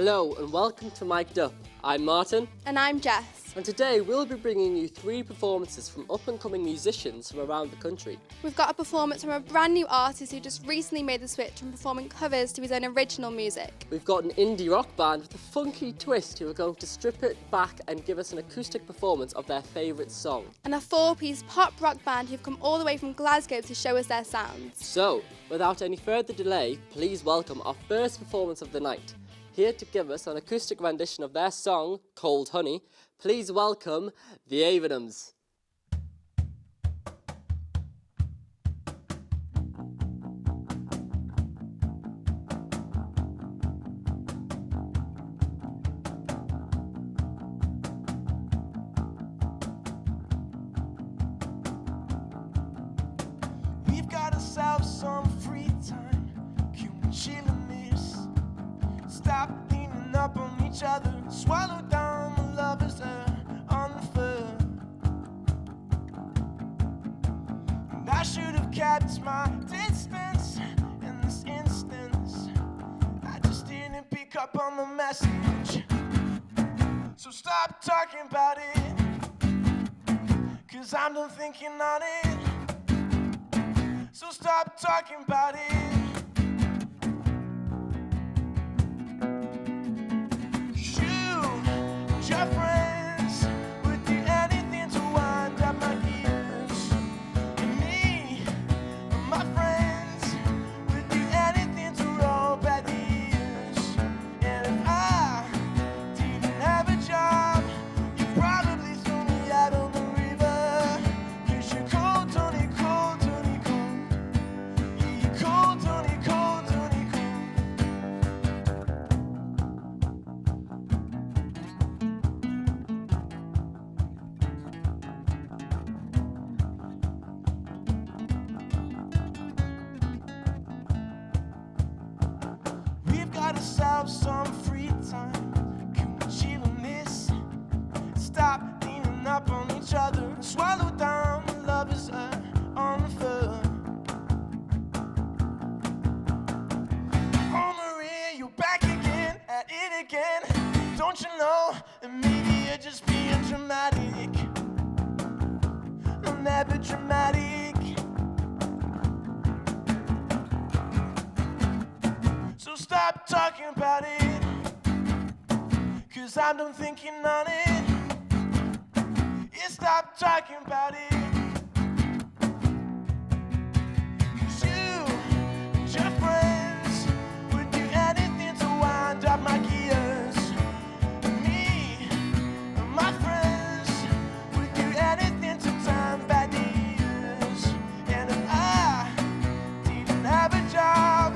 Hello and welcome to Mic'd Up. I'm Martin. And I'm Jess. And today we'll be bringing you 3 performances from up-and-coming musicians from around the country. We've got a performance from a brand new artist who just recently made the switch from performing covers to his own original music. We've got an indie rock band with a funky twist who are going to strip it back and give us an acoustic performance of their favourite song. And a 4-piece pop rock band who've come all the way from Glasgow to show us their sounds. So, without any further delay, please welcome our first performance of the night. Here to give us an acoustic rendition of their song, Cold Honey, please welcome the Avenums. We've got ourselves some free time. Can we chill in this? Stop leaning up on each other. Swallow down the lovers on the floor. And I should have kept my distance in this instance. I just didn't pick up on the message. So stop talking about it, 'cause I'm done thinking on it. So stop talking about it. Your friends would do anything to wind up my gears. And me and my friends would do anything to roll back the years. And if I didn't have a job, you'd probably throw me out on the river. 'Cause you're cold, Tony, cold, Tony, cold. Yeah, you're cold, Tony, cold, Tony, cold. We've got ourselves some free time. Can we chill on this? Stop leaning up on each other and swallow down the lovers on the floor. Oh Maria, you're back again, at it again. Don't you know that maybe you're just being dramatic? I'm never dramatic. So stop talking about it, 'cause I'm done thinking on it. Yeah, stop talking about it. 'Cause you and your friends would do anything to wind up my gears. And me and my friends would do anything to turn back the years. And if I didn't have a job,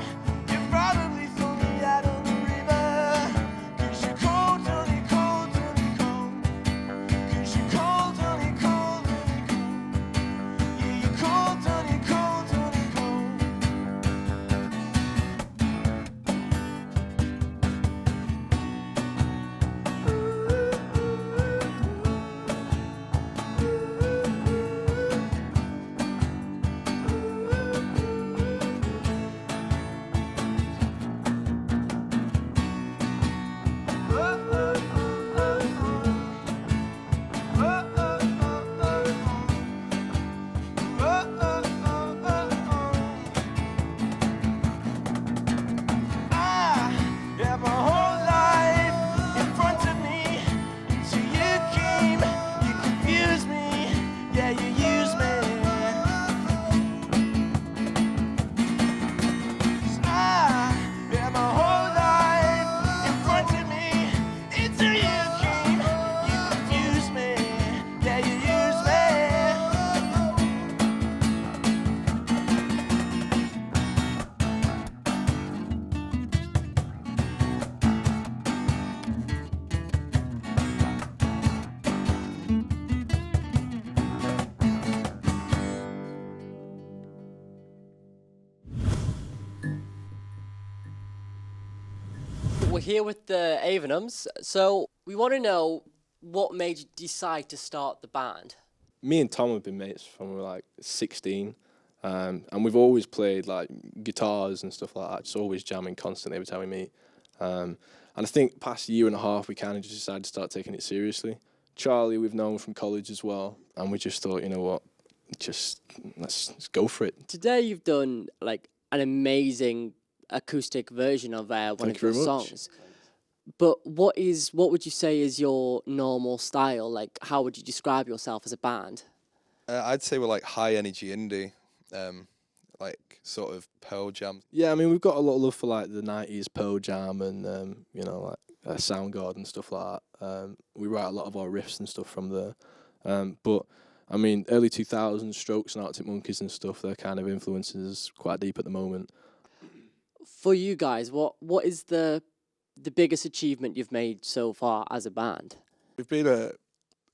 you'd probably throw me out on the river. 'Cause you're cold, Tony, cold, Tony, cold. 'Cause you're cold, Tony, cold, Tony, cold. Yeah, you're cold, Tony, cold, Tony, cold. I have my whole life in front of me until you came. You confused me, yeah, you used me. 'Cause I have my whole life in front of me until you came. You confused me, yeah, you used me. We're here with the Avenums, so we want to know what made you decide to start the band. Me and Tom have been mates from we were like 16, And we've always played like guitars and stuff like that, just always jamming constantly every time we meet. And I think past year and a half, we kind of just decided to start taking it seriously. Charlie, we've known from college as well, and we just thought, you know what, just let's go for it. Today you've done like an amazing acoustic version of one of your songs. But what would you say is your normal style? Like, how would you describe yourself as a band? I'd say we're like high energy indie, like sort of Pearl Jam. Yeah, I mean, we've got a lot of love for like the 90s Pearl Jam and, you know, like Soundgarden, stuff like that. We write a lot of our riffs and stuff from there. But, I mean, early 2000s, Strokes and Arctic Monkeys and stuff, they're kind of influences quite deep at the moment. For you guys, what is the biggest achievement you've made so far as a band? We've been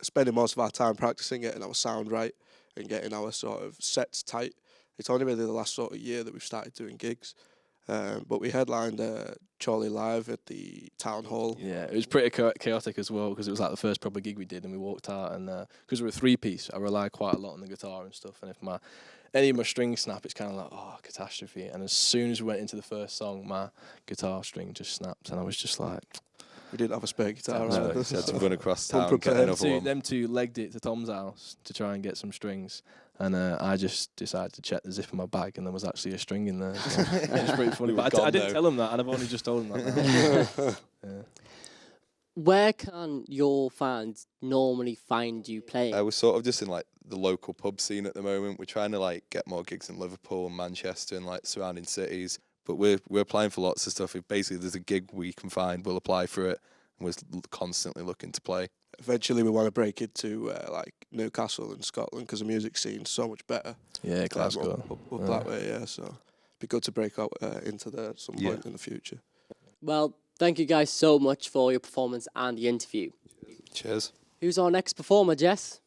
spending most of our time practicing getting our sound right and getting our sort of sets tight. It's only really the last sort of year that we've started doing gigs. But we headlined Chorley Live at the Town Hall. Yeah, it was pretty chaotic as well because it was like the first proper gig we did, and we walked out, and because we're a three-piece, I rely quite a lot on the guitar and stuff, and if any of my strings snap, it's kind of like, oh, catastrophe. And as soon as we went into the first song, my guitar string just snapped, and I was just like... We didn't have a spare guitar. No, he had to run across town, get another one. Them two legged it to Tom's house to try and get some strings. And I just decided to check the zip in my bag, and there was actually a string in there. So it was pretty funny. But I didn't tell him that, and I've only just told him that. Yeah. Where can your fans normally find you playing? We're sort of just in like the local pub scene at the moment. We're trying to like get more gigs in Liverpool and Manchester and like surrounding cities. But we're applying for lots of stuff. If basically there's a gig we can find, we'll apply for it. And we're constantly looking to play. Eventually we want to break into like Newcastle and Scotland because the music scene's so much better. Yeah, Glasgow. Up that way, yeah. So it'd be good to break out into there at some point in the future. Well, thank you guys so much for your performance and the interview. Cheers. Who's our next performer, Jess?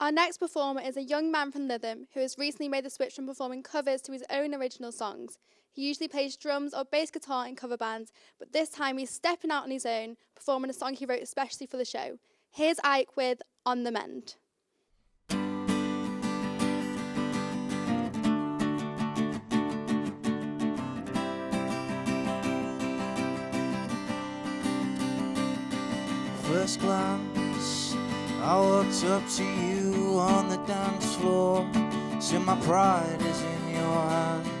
Our next performer is a young man from Lytham who has recently made the switch from performing covers to his own original songs. He usually plays drums or bass guitar in cover bands, but this time he's stepping out on his own, performing a song he wrote especially for the show. Here's Ike with On the Mend. First glance, I walked up to you on the dance floor. See, my pride is in your hands.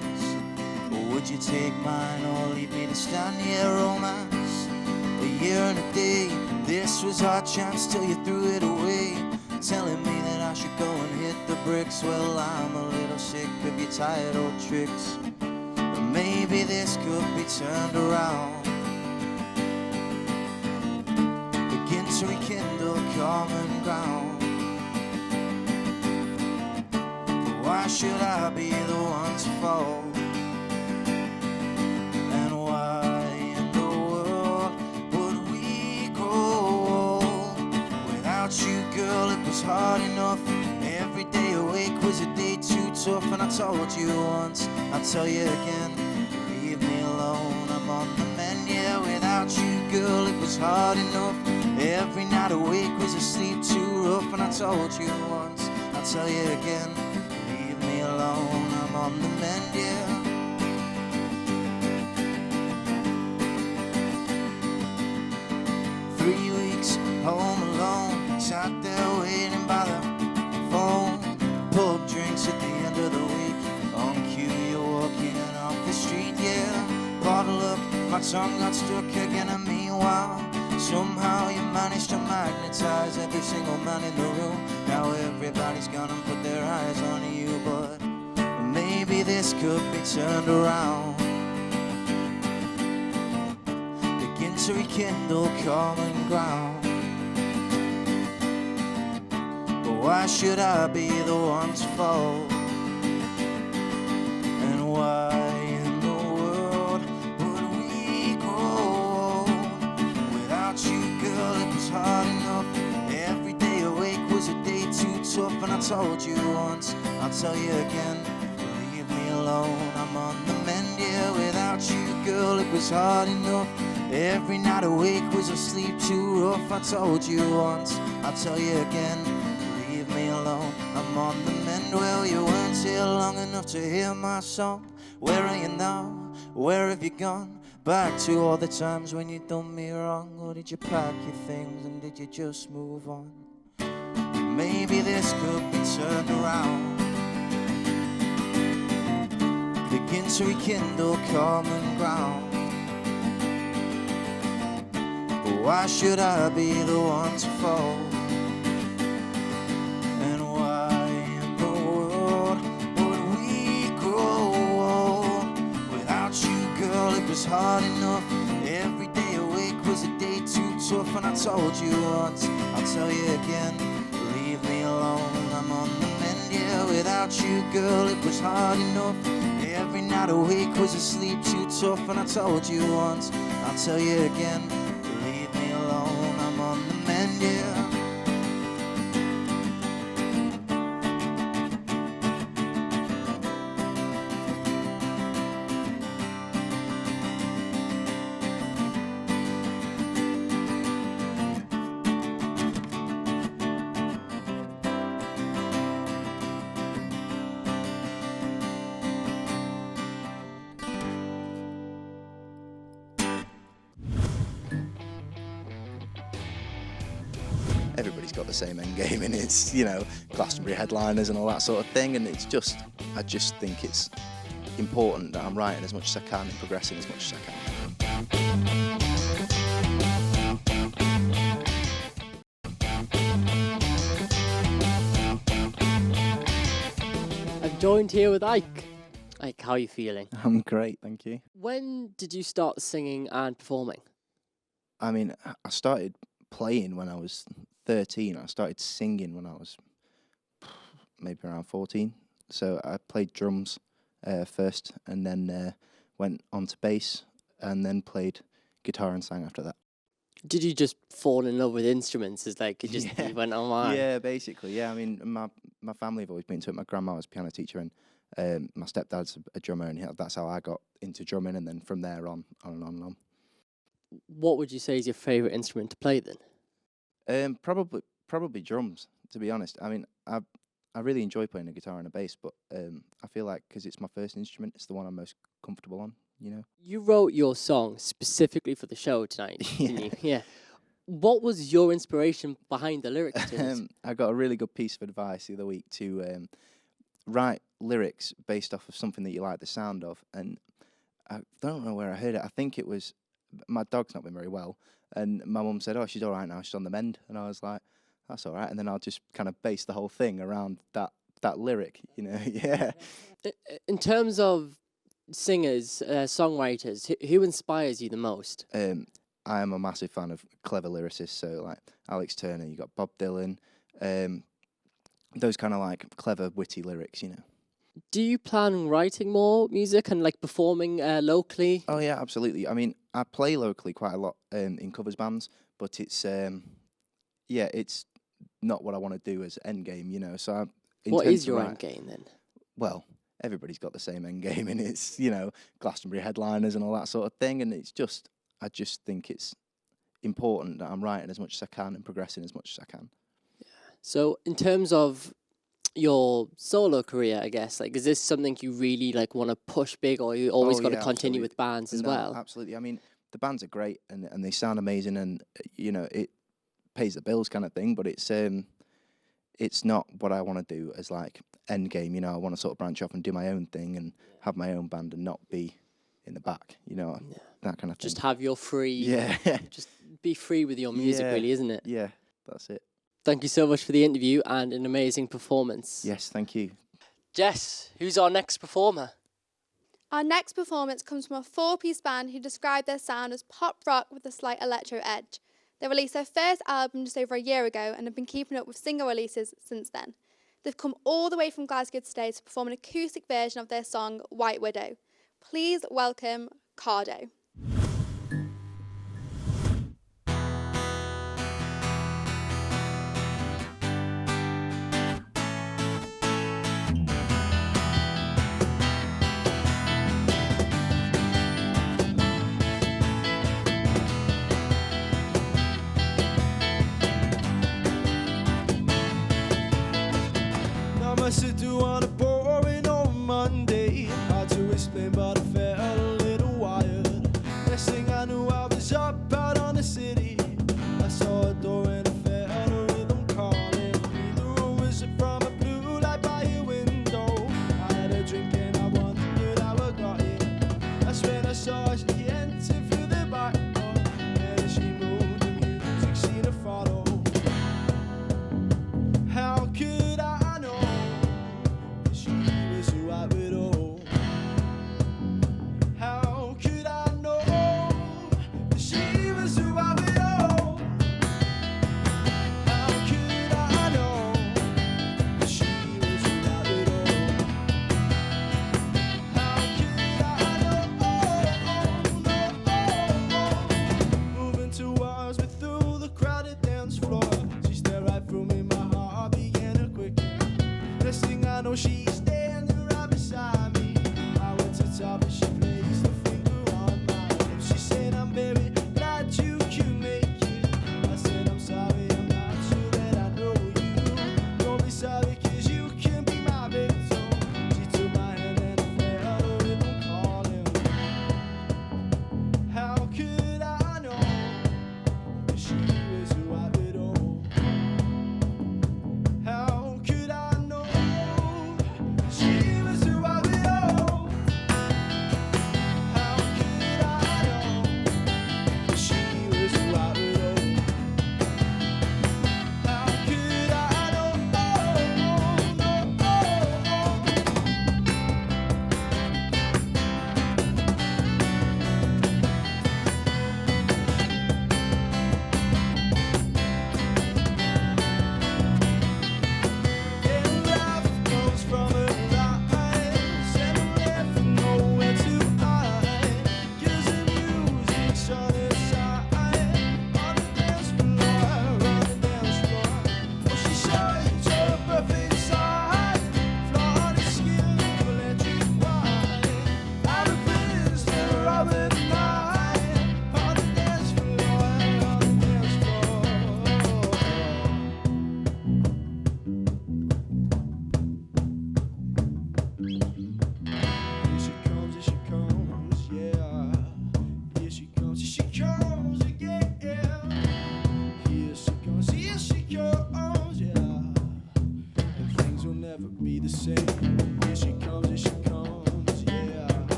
Or would you take mine or leave me to stand here, romance? A year and a day, this was our chance till you threw it away, telling me that I should go and hit the bricks. Well, I'm a little sick of your tired old tricks, but maybe this could be turned around. Begin to rekindle common ground. But why should I be the one to fall? Girl, it was hard enough. Every day awake was a day too tough. And I told you once, I'll tell you again, leave me alone, I'm on the mend. Yeah, without you, girl, it was hard enough. Every night awake was a sleep too rough. And I told you once, I'll tell you again, leave me alone, I'm on the mend, yeah. Home alone, sat there waiting by the phone. Pub drinks at the end of the week. On cue, you're walking off the street, yeah. Bottle up, my tongue got stuck again. And meanwhile, somehow you managed to magnetize every single man in the room. Now everybody's gonna put their eyes on you, but maybe this could be turned around. Begin to rekindle common ground. Why should I be the one to fall? And why in the world would we go? Without you, girl, it was hard enough. Every day awake was a day too tough. And I told you once, I'll tell you again, leave me alone, I'm on the mend. Yeah, without you, girl, it was hard enough. Every night awake was a sleep too rough. I told you once, I'll tell you again, me alone, I'm on the mend. Well, you weren't here long enough to hear my song. Where are you now? Where have you gone? back to all the times when you done me wrong? Or did you pack your things and did you just move on? Maybe this could be turned around, begin to rekindle common ground. But why should I be the one to fall? And why in the world would we grow old without you, girl? It was hard enough. Every day awake was a day too tough. And I told you once, I'll tell you again, leave me alone, I'm on the mend. Yeah, without you, girl, it was hard enough. Every night awake was a sleep too tough. And I told you once, I'll tell you again, leave me alone, I'm on the mend. Yeah. Everybody's got the same end game, and it's, you know, Glastonbury headliners and all that sort of thing, and it's just, I just think it's important that I'm writing as much as I can and progressing as much as I I'm joined here with Ike. Ike, how are you feeling? I'm great, thank you. When did you start singing and performing? I mean, I started playing when I was 13. I started singing when I was maybe around 14. So I played drums first, and then went on to bass, and then played guitar and sang after that. Did you just fall in love with instruments? It's like you just you went online? Yeah, basically. Yeah, I mean, my family have always been to it. My grandma was a piano teacher, and my stepdad's a drummer, and that's how I got into drumming, and then from there on and on and on. What would you say is your favourite instrument to play then? Probably drums, to be honest. I mean, I really enjoy playing a guitar and a bass, but I feel like because it's my first instrument, it's the one I'm most comfortable on, you know? You wrote your song specifically for the show tonight, didn't you? Yeah. What was your inspiration behind the lyrics to it? I got a really good piece of advice the other week to write lyrics based off of something that you like the sound of, and I don't know where I heard it. I think it was, my dog's not been very well, and my mum said, oh, she's all right now, she's on the mend. And I was like, that's all right. And then I'll just kind of base the whole thing around that lyric, you know. Yeah. In terms of singers, songwriters, who inspires you the most? I am a massive fan of clever lyricists, so like Alex Turner, you got Bob Dylan, those kind of like clever, witty lyrics, you know. Do you plan on writing more music and like performing locally? Oh yeah, absolutely. I mean, I play locally quite a lot in covers bands, but it's it's not what I want to do as end game, you know. So what is your end game then? Well, everybody's got the same end game, and it's, you know, Glastonbury headliners and all that sort of thing, and it's just, I just think it's important that I'm writing as much as I can and progressing as much as I can. Yeah. So in terms of your solo career, I guess, like, is this something you really like want to push big, or you always got to continue with bands as well? Absolutely. I mean, the bands are great and they sound amazing, and you know, it pays the bills kind of thing, but it's not what I want to do as like end game, you know. I want to sort of branch off and do my own thing and have my own band and not be in the back, you know, that kind of thing. Just have your free, just be free with your music, really, isn't it? Yeah, that's it. Thank you so much for the interview and an amazing performance. Yes, thank you. Jess, who's our next performer? Our next performance comes from a 4-piece band who describe their sound as pop rock with a slight electro edge. They released their first album just over a year ago and have been keeping up with single releases since then. They've come all the way from Glasgow today to perform an acoustic version of their song White Widow. Please welcome Cardo. I sit to on a boring on Monday. Hard to explain, but I felt a little wired. There's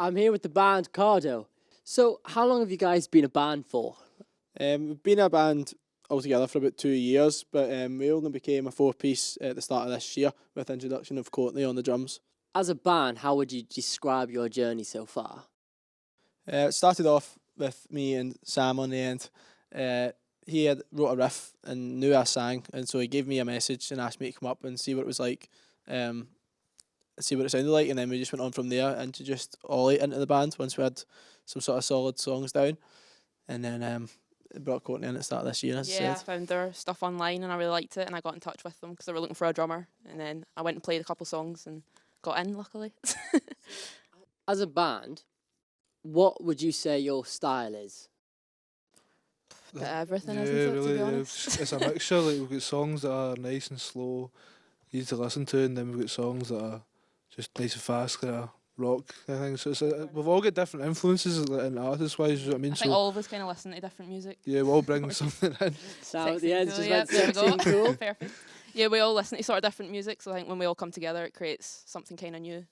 I'm here with the band Cardo. So, how long have you guys been a band for? We've been a band altogether for about 2 years, but we only became a 4-piece at the start of this year with the introduction of Courtney on the drums. As a band, how would you describe your journey so far? It started off with me and Sam on the end. He had wrote a riff and knew I sang, and so he gave me a message and asked me to come up and see what it was like, see what it sounded like, and then we just went on from there and introduced Ollie into the band once we had some sort of solid songs down, and then brought Courtney in at the start of this year. As I found their stuff online and I really liked it, and I got in touch with them because they were looking for a drummer, and then I went and played a couple songs and got in, luckily. As a band, what would you say your style is? Everything, yeah, isn't it, really, to be honest? it's a mixture. Like, we've got songs that are nice and slow, easy to listen to, and then we've got songs that are just nice and fast, kind of rock kind of thing. So we've all got different influences, like, in artist-wise, you know what I mean? I think all of us kind of listen to different music. Yeah, we all bring something in. So the end just yeah, went there we sexy and cool. Perfect. Yeah, we all listen to sort of different music, so I think when we all come together, it creates something kind of new.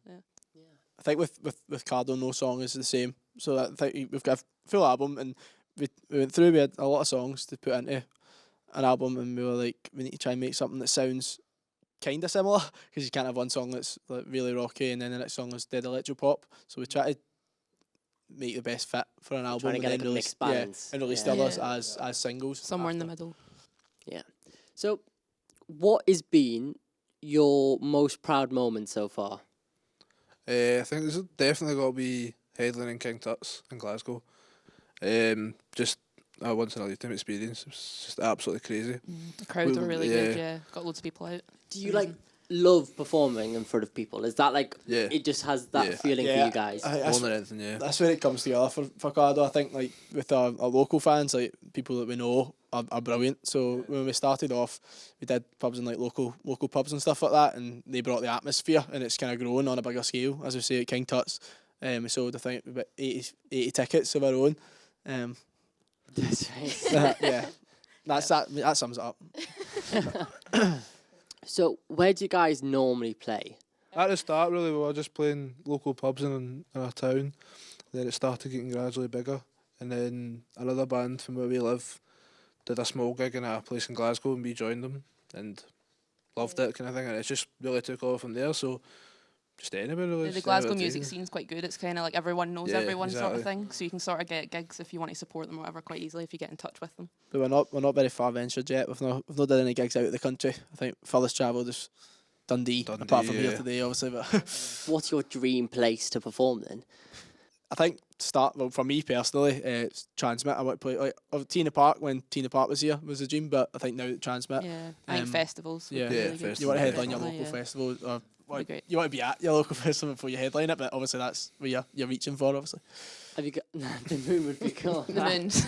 I think with Cardo, no song is the same. So I think we've got a full album, and we went through. We had a lot of songs to put into an album, and we were like, we need to try and make something that sounds kind of similar, because you can't have one song that's like really rocky and then the next song is dead electro pop. So we try to make the best fit for an album, Trying to get and then like a mixed balance. and release the others as singles. Somewhere in the after. middle. Yeah. So, what has been your most proud moment so far? I think there's definitely got to be headlining King Tut's in Glasgow. Just a once in a lifetime experience. It was just absolutely crazy. The crowds were really good, yeah. Got loads of people out. Do you like love performing in front of people? Is that like it just has that feeling for you guys? That's, more than anything, yeah. That's where it comes together for Cardo. I think like with our local fans, like people that we know are brilliant. So when we started off, we did pubs in like local pubs and stuff like that, and they brought the atmosphere, and it's kind of grown on a bigger scale. As we say at King Tut's, we sold I think about 80 tickets of our own. That's right. Yeah, that sums it up. So where do you guys normally play? At the start, really, we were just playing local pubs in our town. Then it started getting gradually bigger, and then another band from where we live did a small gig in a place in Glasgow, and we joined them and loved it, kind of thing. And it just really took off from there. So just anywhere really. The Glasgow music scene's quite good. It's kind of like everyone knows everyone sort of thing. So you can sort of get gigs if you want to support them or whatever quite easily if you get in touch with them. But we're not very far ventured yet. We've not done any gigs out of the country. I think furthest travelled is Dundee, apart from here today, obviously. But what's your dream place to perform then? I think for me personally, it's Transmit. I want to play like Tina Park when Tina Park was here was a dream, but I think now that Transmit. Yeah, I think festivals. Yeah, really festivals. You want to headline your local festival, or you want to be at your local festival before you headline it, but obviously that's where you're reaching for, obviously. Have you got the moon would be cool. The moons.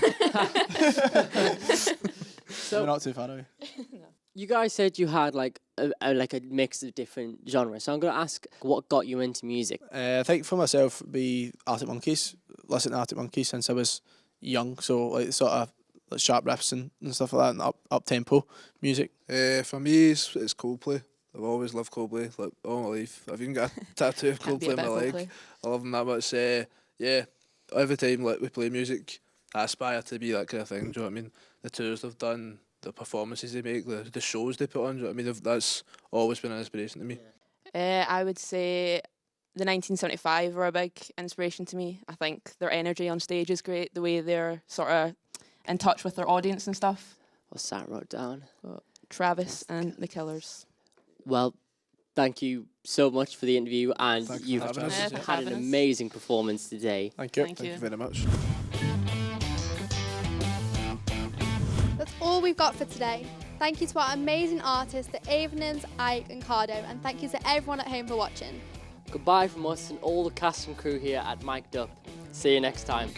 So we're not too far away. No. You guys said you had like a mix of different genres. So I'm going to ask, what got you into music? I think for myself, it'd be Arctic Monkeys. Listened to Arctic Monkeys since I was young, so like sort of like sharp riffs and stuff like that, and up tempo music. For me, it's Coldplay. I've always loved Coldplay, like all my life. I've even got a tattoo of Coldplay on my leg. I love them that much. Yeah, every time like we play music, I aspire to be that kind of thing. Do you know what I mean? The tours they've done, the performances they make, the shows they put on. Do you know what I mean? That's always been an inspiration to me. I would say the 1975 were a big inspiration to me. I think their energy on stage is great. The way they're sort of in touch with their audience and stuff. What's that wrote down? Travis and the Killers. Well, thank you so much for the interview, and you've had an amazing performance today. Thank you. Thank you very much. That's all we've got for today. Thank you to our amazing artists, the Avenins, Ike and Cardo, and thank you to everyone at home for watching. Goodbye from us and all the cast and crew here at Mic'd Up. See you next time.